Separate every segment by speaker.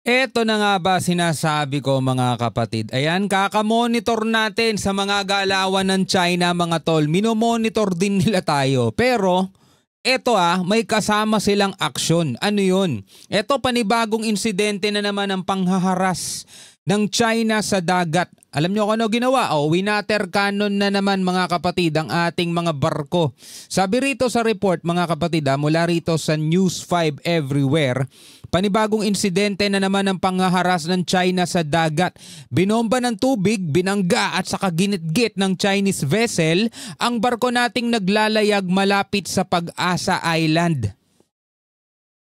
Speaker 1: Eto na nga ba sinasabi ko mga kapatid. Ayan, kakamonitor natin sa mga galawan ng China mga tol. Minomonitor din nila tayo. Pero eto may kasama silang aksyon. Ano yun? Eto panibagong insidente na naman ng panghaharas ng China sa dagat. Alam nyo kung ano ginawa? Winater cannon na naman mga kapatid ang ating mga barko. Sabi rito sa report mga kapatid mula rito sa News 5 Everywhere, panibagong insidente na naman ng panghaharas ng China sa dagat. Binomba ng tubig, binangga at saka ginitgit ng Chinese vessel ang barko nating naglalayag malapit sa Pag-asa Island.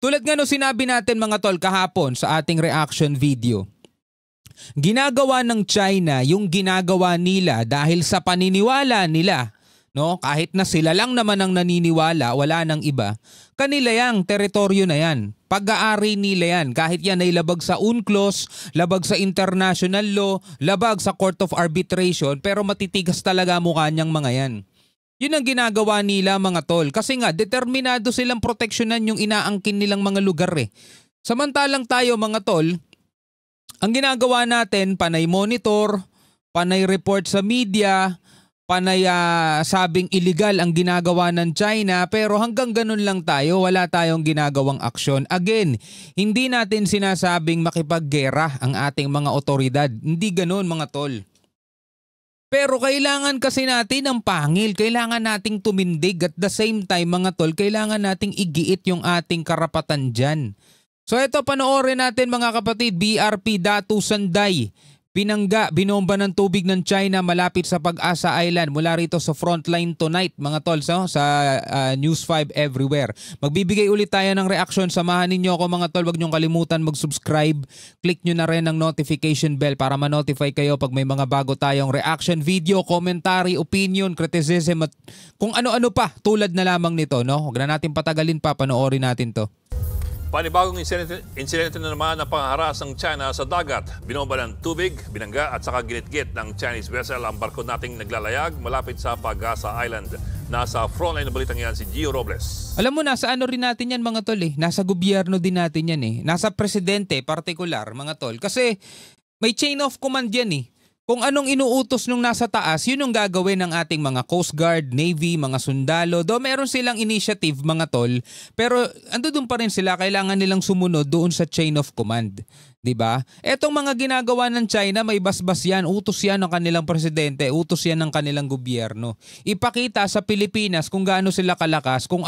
Speaker 1: Tulad nga no sinabi natin mga tol kahapon sa ating reaction video. Ginagawa ng China yung ginagawa nila dahil sa paniniwala nila, no? Kahit na sila lang naman ang naniniwala, wala nang iba. Kanila yang teritoryo na yan. Pag-aari nila yan. Kahit yan ay labag sa UNCLOS, labag sa international law, labag sa Court of Arbitration, pero matitigas talaga mukha niyang mga yan. Yun ang ginagawa nila mga tol. Kasi nga, determinado silang proteksyonan yung inaangkin nilang mga lugar eh. Samantalang tayo mga tol, ang ginagawa natin, panay monitor, panay report sa media, panay sabing illegal ang ginagawa ng China, pero hanggang ganun lang tayo, wala tayong ginagawang aksyon. Again, hindi natin sinasabing makipaggera ang ating mga otoridad. Hindi ganun mga tol. Pero kailangan kasi natin ng pangil, kailangan nating tumindig at the same time mga tol, kailangan nating igiit yung ating karapatan dyan. So ito panoorin natin mga kapatid, BRP Datu Sanday. Pinangga, binomba ng tubig ng China malapit sa Pag-asa Island mula rito sa Frontline Tonight mga tol sa News 5 Everywhere. Magbibigay ulit tayo ng reaction. Samahan ninyo ako mga tol. Huwag niyong kalimutan mag-subscribe. Click nyo na rin ang notification bell para ma-notify kayo pag may mga bago tayong reaction video, commentary, opinion, criticism at kung ano-ano pa tulad na lamang nito. No? Huwag na natin patagalin pa. Panoorin natin to.
Speaker 2: Panibagong insidente na naman ng pangharas ng China sa dagat. Binomba ng tubig, binangga at saka ginit-git ng Chinese vessel ang barko nating naglalayag malapit sa Pag-asa Island. Nasa frontline na balitang yan si Gio Robles.
Speaker 1: Alam mo, nasa ano rin natin yan mga tol eh. Nasa gobyerno din natin yan eh. Nasa presidente partikular mga tol. Kasi may chain of command yan eh. Kung anong inuutos nung nasa taas, yun ang gagawin ng ating mga Coast Guard, Navy, mga sundalo. Do meron silang initiative mga tol, pero ando doon pa rin sila, kailangan nilang sumunod doon sa chain of command. 'Di ba? Etong mga ginagawa ng China, may basbas yan, utos yan ng kanilang presidente, utos yan ng kanilang gobyerno. Ipakita sa Pilipinas kung gaano sila kalakas, kung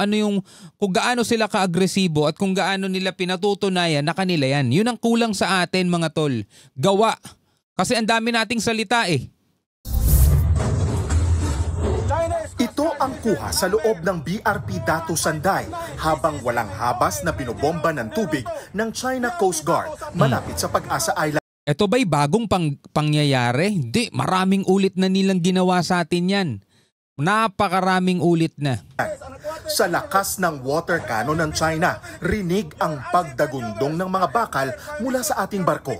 Speaker 1: gaano sila kaagresibo at kung gaano nila pinatutunayan na kanila yan. Yun ang kulang sa atin mga tol. Gawa. Kasi ang dami nating salita eh.
Speaker 3: Ito ang kuha sa loob ng BRP Datu Sanday habang walang habas na binobomba ng tubig ng China Coast Guard malapit sa Pag-asa Island.
Speaker 1: Ito ba'y bagong pangyayari? Hindi, maraming ulit na nilang ginawa sa atin yan. Napakaraming ulit na.
Speaker 3: Sa lakas ng water cannon ng China, rinig ang pagdagundong ng mga bakal mula sa ating barko.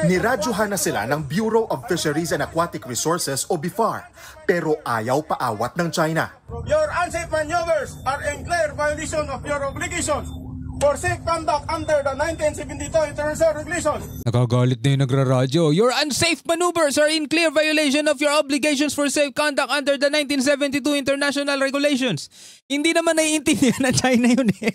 Speaker 3: Niradyohan na sila ng Bureau of Fisheries and Aquatic Resources o BIFAR, pero ayaw paawat ng China.
Speaker 4: Your unsafe maneuvers are in clear violation of your obligations for safe conduct under the 1972 International Regulations.
Speaker 1: Nakagalit na yung nagraradyo. Your unsafe maneuvers are in clear violation of your obligations for safe conduct under the 1972 International Regulations. Hindi naman naiintindihan na China yun eh.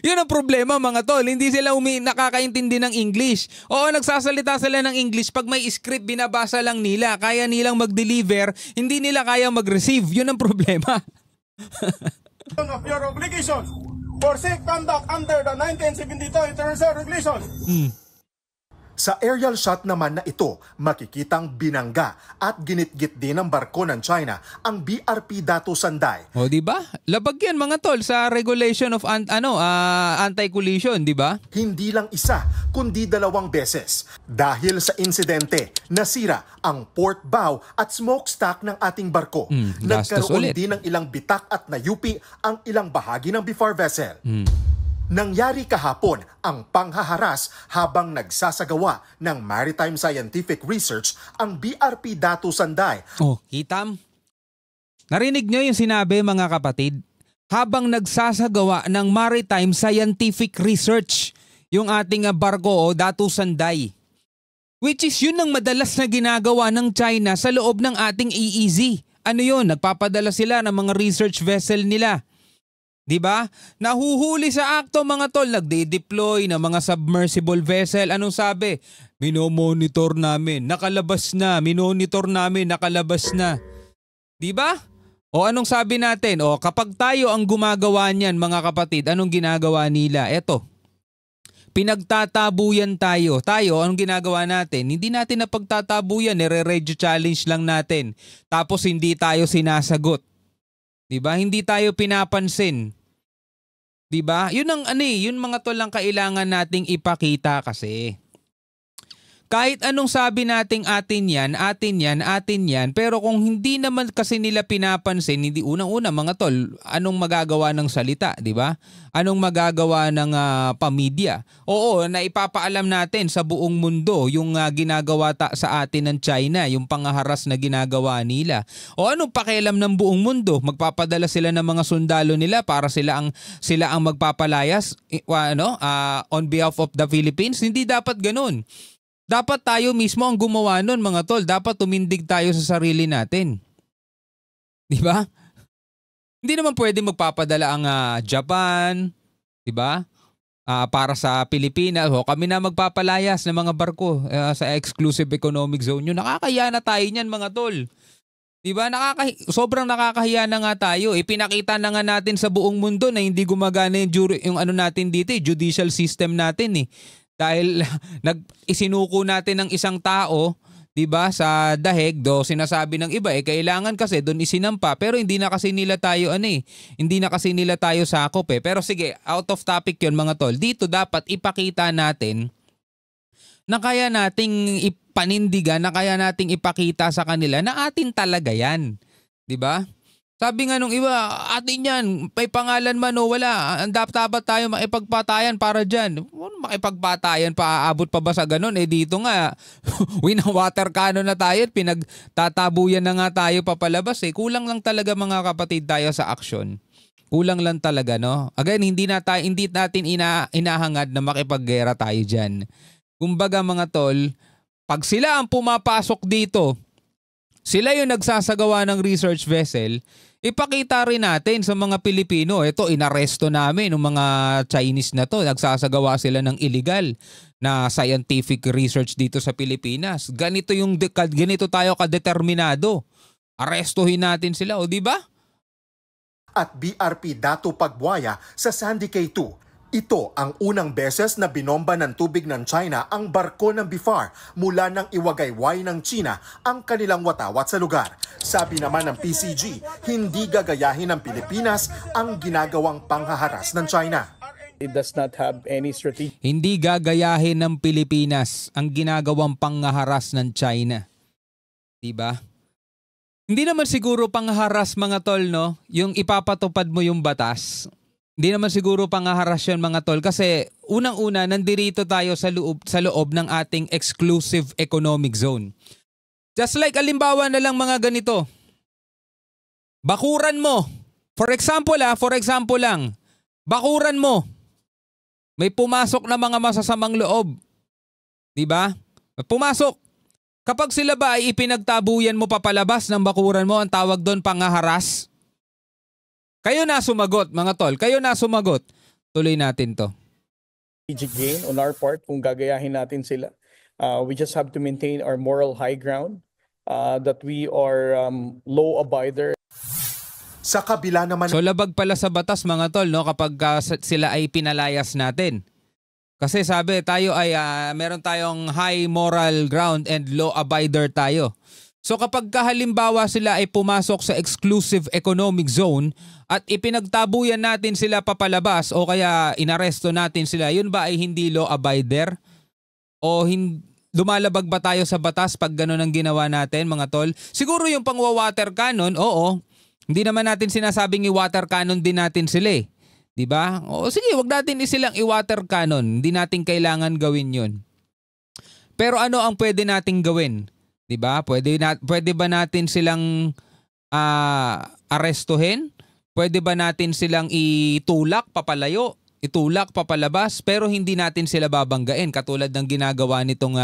Speaker 1: Yun ang problema mga tol, hindi sila nakakaintindi ng English. Oo, nagsasalita sila ng English, pag may script binabasa lang nila, kaya nilang mag-deliver, hindi nila kaya mag-receive. Yun ang problema.
Speaker 4: Of your obligations for safe conduct under the 1972 International Regulations.
Speaker 3: Sa aerial shot naman na ito, makikitang binangga at ginitgit din ng barko ng China ang BRP Datu Sanday.
Speaker 1: O di ba? Labag yan mga tol sa regulation of anti-collision, di ba?
Speaker 3: Hindi lang isa, kundi 2 beses. Dahil sa insidente, nasira ang port bow at smokestack ng ating barko. Nagkaroon din ng ilang bitak at nayupi ang ilang bahagi ng BIFAR vessel. Nangyari kahapon ang panghaharas habang nagsasagawa ng maritime scientific research ang BRP Datu Sanday.
Speaker 1: Oh, Hitam. Narinig nyo yung sinabi mga kapatid? Habang nagsasagawa ng maritime scientific research. yung ating barko o Datu Sanday. Which is yun ang madalas na ginagawa ng China sa loob ng ating EEZ. Ano yun? Nagpapadala sila ng mga research vessel nila. 'Di ba? Nahuhuli sa akto mga tol, nagde-deploy ng mga submersible vessel. Anong sabi? Minomonitor namin, nakalabas na. Minonitor namin, nakalabas na. 'Di ba? O anong sabi natin? O kapag tayo ang gumagawa niyan mga kapatid, anong ginagawa nila? Eto. Pinagtatabuyan tayo. Tayo, anong ginagawa natin? Hindi natin napagtatabuyan, nire-radio challenge lang natin. Tapos hindi tayo sinasagot. 'Di ba? Hindi tayo pinapansin. 'Di ba? Yun ang yun mga tol lang kailangan nating ipakita kasi. Kahit anong sabi nating atin yan, pero kung hindi naman kasi nila pinapansin, hindi unang-una mga tol, anong magagawa ng salita, 'di ba? Anong magagawa ng pamilya? Oo, naipapaalam natin sa buong mundo yung ginagawa sa atin ng China, yung pangaharas na ginagawa nila. O anong pakialam ng buong mundo? Magpapadala sila ng mga sundalo nila para sila ang magpapalayas on behalf of the Philippines? Hindi dapat ganoon. Dapat tayo mismo ang gumawa nun mga tol. Dapat tumindig tayo sa sarili natin. Di ba? Hindi naman pwede magpapadala ang Japan, di ba? Para sa Pilipinas. Kami na magpapalayas ng mga barko sa exclusive economic zone. Yung nakakahiya na tayo niyan mga tol. Di ba? Sobrang nakakahiya na nga tayo. Ipinakita na nga natin sa buong mundo na hindi gumagana yung natin dito, judicial system natin . Dahil isinuko natin ng isang tao, 'di ba, sa dahig sinasabi ng iba kailangan kasi doon isinampa pero hindi na kasi nila tayo hindi na kasi nila tayo sakop . Pero sige, out of topic 'yon mga tol. Dito dapat ipakita natin na kaya nating ipanindigan, na kaya nating ipakita sa kanila na atin talaga 'yan, 'di ba? Sabi nga nung iba, atin yan, may pangalan man o wala, dapat tayo makipagpatayan para dyan. Makipagpatayan, aabot pa ba sa ganun? Dito nga, winawater cannon na tayo at pinagtatabuyan na nga tayo papalabas . Kulang lang talaga mga kapatid tayo sa aksyon. Kulang lang talaga, no? Again, hindi natin inahangad na makipaggera tayo dyan. Kumbaga mga tol, pag sila ang pumapasok dito, sila yung nagsasagawa ng research vessel, ipakita rin natin sa mga Pilipino, inaresto namin ng mga Chinese na to, nagsasagawa sila ng illegal na scientific research dito sa Pilipinas. Ganito tayo kadeterminado. Arestuhin natin sila, di ba?
Speaker 3: At BRP Datu Pagbuaya sa Sandy K2. Ito ang unang beses na binomba ng tubig ng China ang barko ng BIFAR mula ng iwagayway ng China ang kanilang watawat sa lugar. Sabi naman ng PCG, hindi gagayahin ng Pilipinas ang ginagawang panghaharas ng China.
Speaker 5: It does not have any strategic.
Speaker 1: Hindi gagayahin ng Pilipinas ang ginagawang panghaharas ng China. Diba? Hindi naman siguro panghaharas mga tol, no? Yung ipapatupad mo yung batas. Hindi naman siguro panghaharas yun mga tol kasi unang-una nandirito tayo sa loob ng ating exclusive economic zone. Just like alimbawa na lang mga ganito. Bakuran mo. For example lang. Bakuran mo. May pumasok na mga masasamang loob. 'Di ba? Pumasok. Kapag sila ba ay ipinagtabuyan mo papalabas ng bakuran mo, ang tawag doon panghaharas. Kayo na sumagot, mga tol. Kayo na sumagot. Tuloy natin to.
Speaker 5: Strategic gain on our part kung gagayahin natin sila. We just have to maintain our moral high ground that we are law abider.
Speaker 3: Sa kabila naman...
Speaker 1: So labag pala sa batas mga tol, no, kapag sila ay pinalayas natin. Kasi sabi tayo ay meron tayong high moral ground and law abider tayo. So kapag halimbawa sila ay pumasok sa exclusive economic zone at ipinagtabuyan natin sila papalabas o kaya inaresto natin sila, yun ba ay hindi law abider? O lumalabag ba tayo sa batas pag gano'n ang ginawa natin mga tol? Siguro yung pang-water cannon, oo. Hindi naman natin sinasabing i-water cannon din natin sila . Diba? O sige, wag natin silang i-water cannon. Hindi natin kailangan gawin yun. Pero ano ang pwede nating gawin? Diba? Pwede ba natin silang arestuhin? Pwede ba natin silang itulak, papalayo? itulak papalabas pero hindi natin sila babanggain katulad ng ginagawa nitong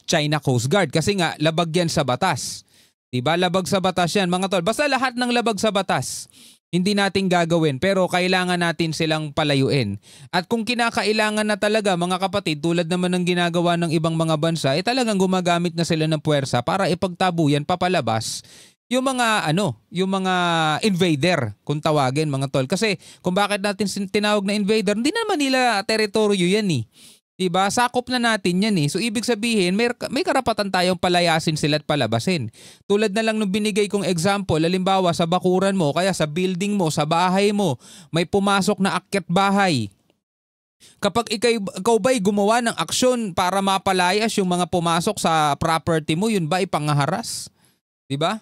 Speaker 1: China Coast Guard kasi nga labag yan sa batas. Diba? Labag sa batas yan mga tol. Basta lahat ng labag sa batas hindi natin gagawin pero kailangan natin silang palayuin. At kung kinakailangan na talaga mga kapatid tulad naman ng ginagawa ng ibang mga bansa talagang gumagamit na sila ng puwersa para ipagtabuyan papalabas yung mga yung mga invader kung tawagin mga tol. Kasi kung bakit natin tinawag na invader, hindi naman nila teritoryo yan eh. Diba? Sakop na natin yan eh. So ibig sabihin, may karapatan tayong palayasin sila at palabasin. Tulad na lang nung binigay kong example, halimbawa sa bakuran mo, kaya sa building mo, sa bahay mo, may pumasok na akyat bahay. Kapag ikaw ba'y gumawa ng aksyon para mapalayas yung mga pumasok sa property mo, yun ba ipangaharas? Diba?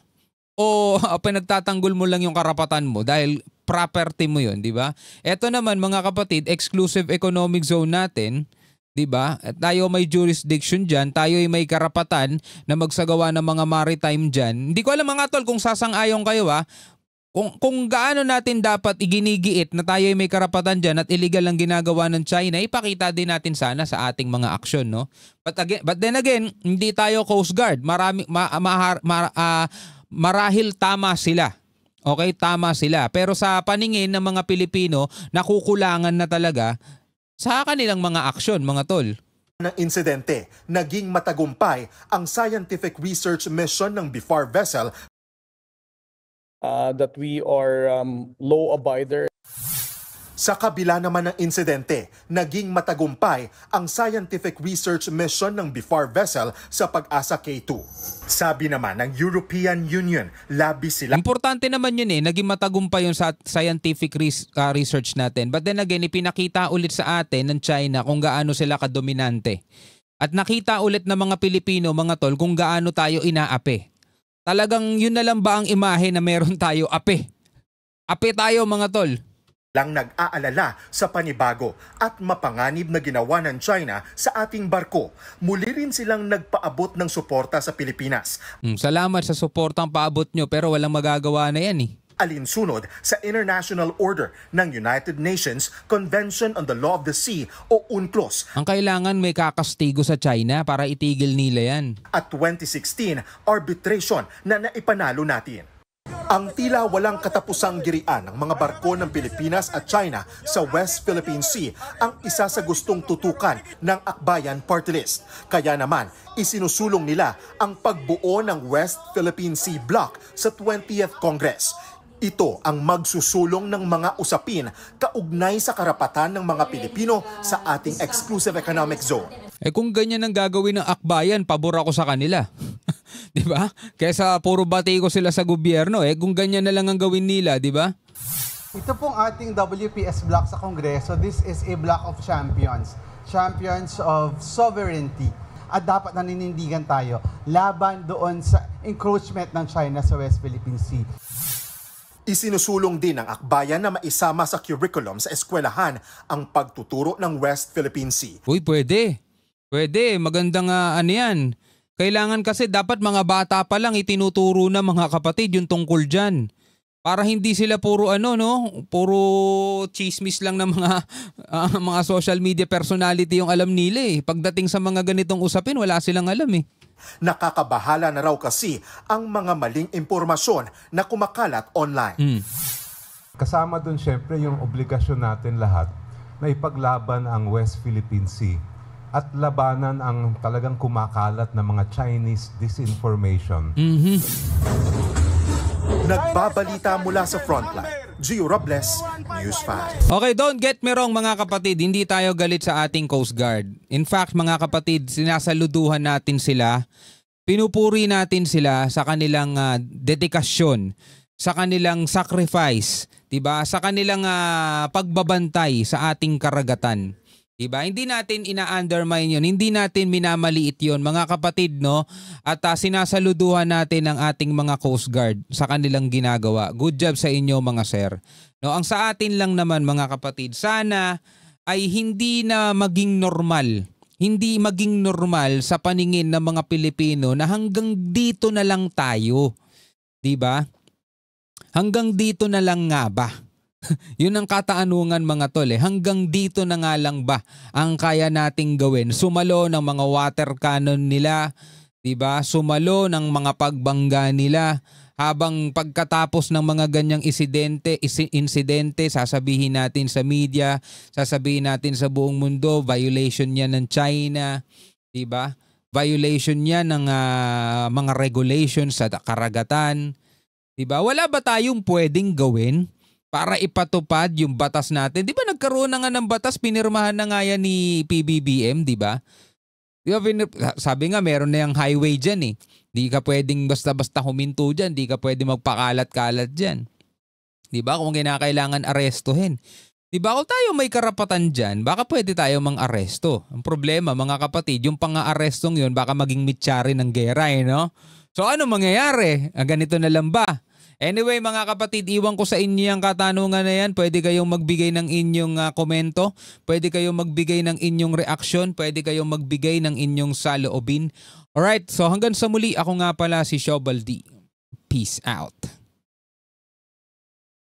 Speaker 1: O pinagtatanggol mo lang yung karapatan mo dahil property mo yun, di ba? Ito naman mga kapatid, exclusive economic zone natin, di ba? Tayo may jurisdiction dyan, tayo ay may karapatan na magsagawa ng mga maritime dyan. Hindi ko alam mga tol kung sasang-ayon kayo kung gaano natin dapat iginigiit na tayo ay may karapatan dyan at illegal ang ginagawa ng China, ipakita din natin sana sa ating mga aksyon, no? But then again, hindi tayo Coast Guard. Marahil tama sila. Okay, tama sila. Pero sa paningin ng mga Pilipino, nakukulangan na talaga sa kanilang mga aksyon, mga tol.
Speaker 3: Ng insidente, naging matagumpay ang scientific research mission ng BIFAR vessel
Speaker 5: that we are law abider.
Speaker 3: Sa kabila naman ng insidente, naging matagumpay ang scientific research mission ng BIFAR vessel sa Pag-asa K2. Sabi naman ng European Union, labis sila.
Speaker 1: Importante naman yun naging matagumpay yun sa scientific research natin. But then again, ipinakita ulit sa atin ng China kung gaano sila kadominante. At nakita ulit ng mga Pilipino, mga tol, kung gaano tayo inaapi. Talagang yun na lang ba ang imahe na meron tayo api? Api tayo mga tol.
Speaker 3: Lang nag-aalala sa panibago at mapanganib na ginawa ng China sa ating barko. Muli rin silang nagpaabot ng suporta sa Pilipinas.
Speaker 1: Salamat sa suportang paabot nyo pero walang magagawa na yan
Speaker 3: Alinsunod sa International Order ng United Nations Convention on the Law of the Sea o UNCLOS.
Speaker 1: Ang kailangan may kakastigo sa China para itigil nila yan.
Speaker 3: At 2016 arbitration na naipanalo natin. Ang tila walang katapusang girian ng mga barko ng Pilipinas at China sa West Philippine Sea ang isa sa gustong tutukan ng Akbayan Party List. Kaya naman, isinusulong nila ang pagbuo ng West Philippine Sea Block sa 20th Congress. Ito ang magsusulong ng mga usapin kaugnay sa karapatan ng mga Pilipino sa ating exclusive economic zone.
Speaker 1: Kung ganyan ang gagawin ng Akbayan, pabor ako sa kanila. Di ba? Kaysa puro batiko sila sa gobyerno kung ganyan na lang ang gawin nila, di ba?
Speaker 6: Ito pong ating WPS block sa Kongreso, this is a block of champions. Champions of sovereignty. At dapat naninindigan tayo laban doon sa encroachment ng China sa West Philippine Sea.
Speaker 3: Isinusulong din ng Akbayan na maisama sa curriculum sa eskwelahan ang pagtuturo ng West Philippine Sea.
Speaker 1: Uy, pwede. Pwede. Magandang yan. Kailangan kasi dapat mga bata pa lang itinuturo na mga kapatid yung tungkol dyan. Para hindi sila puro puro chismis lang ng mga social media personality yung alam nila Pagdating sa mga ganitong usapin, wala silang alam
Speaker 3: Nakakabahala na raw kasi ang mga maling impormasyon na kumakalat online.
Speaker 7: Kasama dun syempre yung obligasyon natin lahat na ipaglaban ang West Philippine Sea at labanan ang talagang kumakalat na mga Chinese disinformation.
Speaker 3: Nagbabalita mula sa Frontline, Gio Robles, News 5.
Speaker 1: Okay, don't get me wrong mga kapatid, hindi tayo galit sa ating Coast Guard. In fact mga kapatid, sinasaluduhan natin sila, pinupuri natin sila sa kanilang dedikasyon, sa kanilang sacrifice, diba? Sa kanilang pagbabantay sa ating karagatan. Diba? Hindi natin ina-undermine yun, hindi natin minamaliit yun mga kapatid, no? At sinasaluduhan natin ang ating mga Coast Guard sa kanilang ginagawa. Good job sa inyo mga sir. No, ang sa atin lang naman mga kapatid, sana ay hindi na maging normal. Hindi maging normal sa paningin ng mga Pilipino na hanggang dito na lang tayo. Diba? Hanggang dito na lang nga ba? Yun ang kataanungan mga tol eh. Hanggang dito na nga lang ba ang kaya nating gawin? Sumalo ng mga water cannon nila, 'di ba? Sumalo ng mga pagbangga nila habang pagkatapos ng mga ganyang insidente, sasabihin natin sa media, sasabihin natin sa buong mundo, violation 'yan ng China, 'di ba? Violation 'yan ng mga regulations sa karagatan, 'di ba? Wala ba tayong pwedeng gawin para ipatupad yung batas natin? Di ba nagkaroon na nga ng batas, pinirmahan na nga yan ni PBBM, di ba? Di ba sabi nga meron na yung highway dyan eh. Di ka pwedeng basta-basta huminto dyan, di ka pwedeng magpakalat-kalat dyan. Di ba? Kung kinakailangan arestuhin. Di ba? Kung tayo may karapatan dyan, baka pwede tayo mang-aresto. Ang problema mga kapatid, yung pang-arestong yun baka maging mitsyari ng gera eh, no? So ano mangyayari? Ganito na lang ba? Anyway mga kapatid, iwan ko sa inyo yung katanungan na yan. Pwede kayong magbigay ng inyong komento. Pwede kayong magbigay ng inyong reaksyon. Pwede kayong magbigay ng inyong saloobin. Alright, so hanggang sa muli, ako nga pala si Shobal D. Peace out.